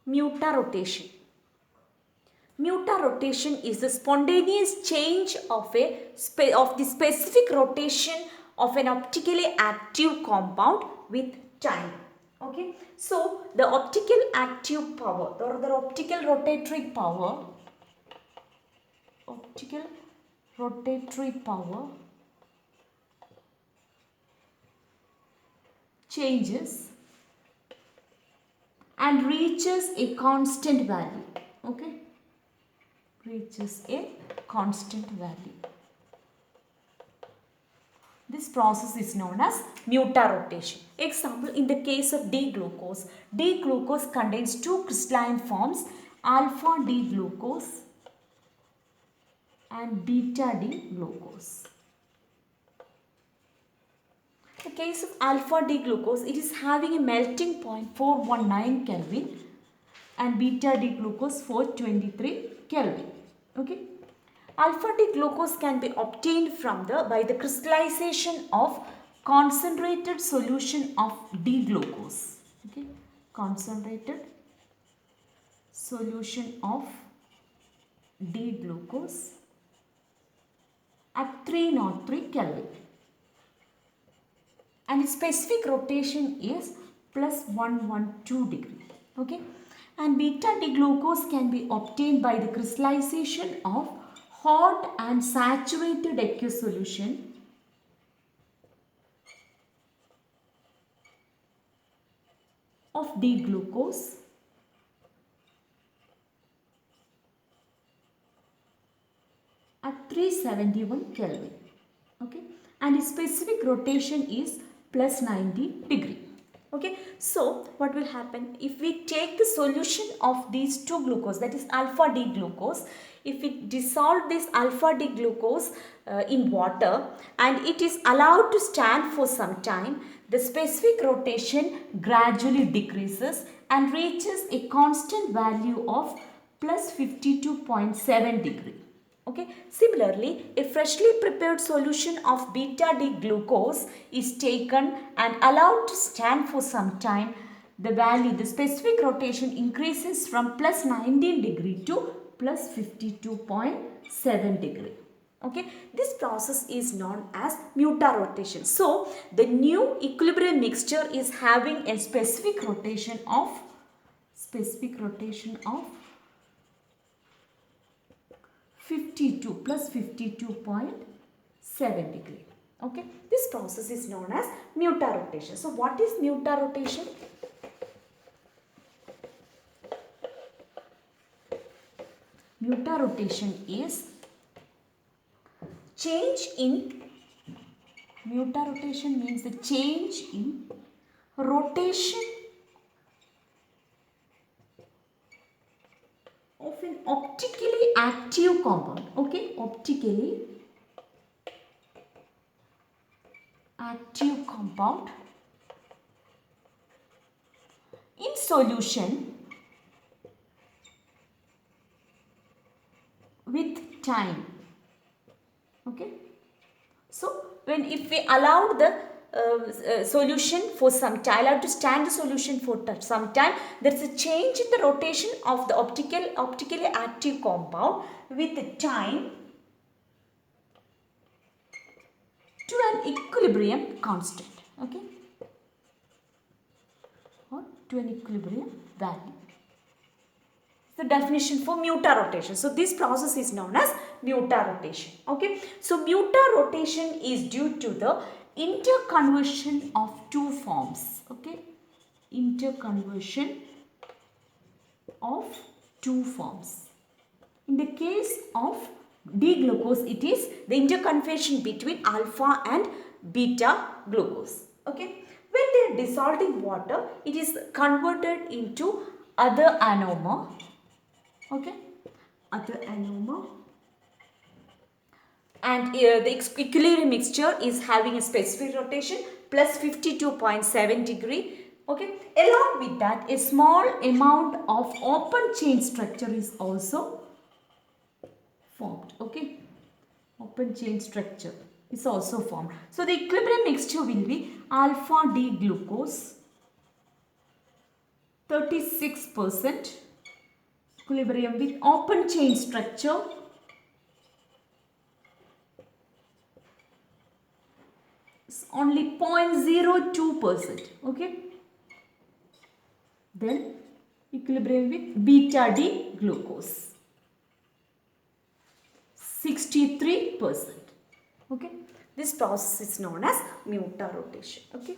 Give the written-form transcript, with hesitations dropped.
Mutarotation. Mutarotation is the spontaneous change of the specific rotation of an optically active compound with time. Okay, so the optical active power or the optical rotatory power changes and reaches a constant value. Okay, reaches a constant value. This process is known as mutarotation. Example, in the case of D-glucose, D-glucose contains two crystalline forms, alpha D-glucose and beta D-glucose. In the case of alpha D-glucose, it is having a melting point 419 Kelvin and beta D-glucose 423 Kelvin. Okay. Alpha D-glucose can be obtained by the crystallization of concentrated solution of D-glucose. Okay. Concentrated solution of D-glucose at 303 Kelvin. And its specific rotation is plus 112 degree. Okay. And beta D-glucose can be obtained by the crystallization of hot and saturated aqueous solution of D-glucose at 371 Kelvin. Okay. And its specific rotation is plus 90 degree. Okay, so what will happen if we take the solution of these two glucose, that is alpha D glucose, if we dissolve this alpha D glucose in water and it is allowed to stand for some time, the specific rotation gradually decreases and reaches a constant value of plus 52.7 degree. Okay. Similarly, a freshly prepared solution of beta D glucose is taken and allowed to stand for some time. The specific rotation increases from plus 19 degree to plus 52.7 degree. Okay. This process is known as mutarotation. So, the new equilibrium mixture is having a specific rotation of 52 plus 52.7 degree. Okay, this process is known as mutarotation. So, what is mutarotation? Mutarotation is mutarotation means the change in rotation of an optically active compound. Okay, optically active compound in solution with time. Okay, so if we allow the solution for some time, allowed to stand the solution for some time, there is a change in the rotation of the optically active compound with the time to an equilibrium constant. Okay, or to an equilibrium value. The definition for mutarotation. So, this process is known as mutarotation. Okay, so mutarotation is due to the interconversion of two forms. Okay, interconversion of two forms. In the case of D-glucose, it is the interconversion between alpha and beta glucose. Okay, when they are dissolved in water, it is converted into other anomer. Okay, other anomer, and the equilibrium mixture is having a specific rotation plus 52.7 degree. Okay, along with that, a small amount of open chain structure is also formed. Okay, open chain structure is also formed. So, the equilibrium mixture will be alpha D glucose 36%. Equilibrium with open chain structure, is only 0.02%. Okay. Then equilibrium with beta D glucose, 63%. Okay. This process is known as Mutarotation. Okay.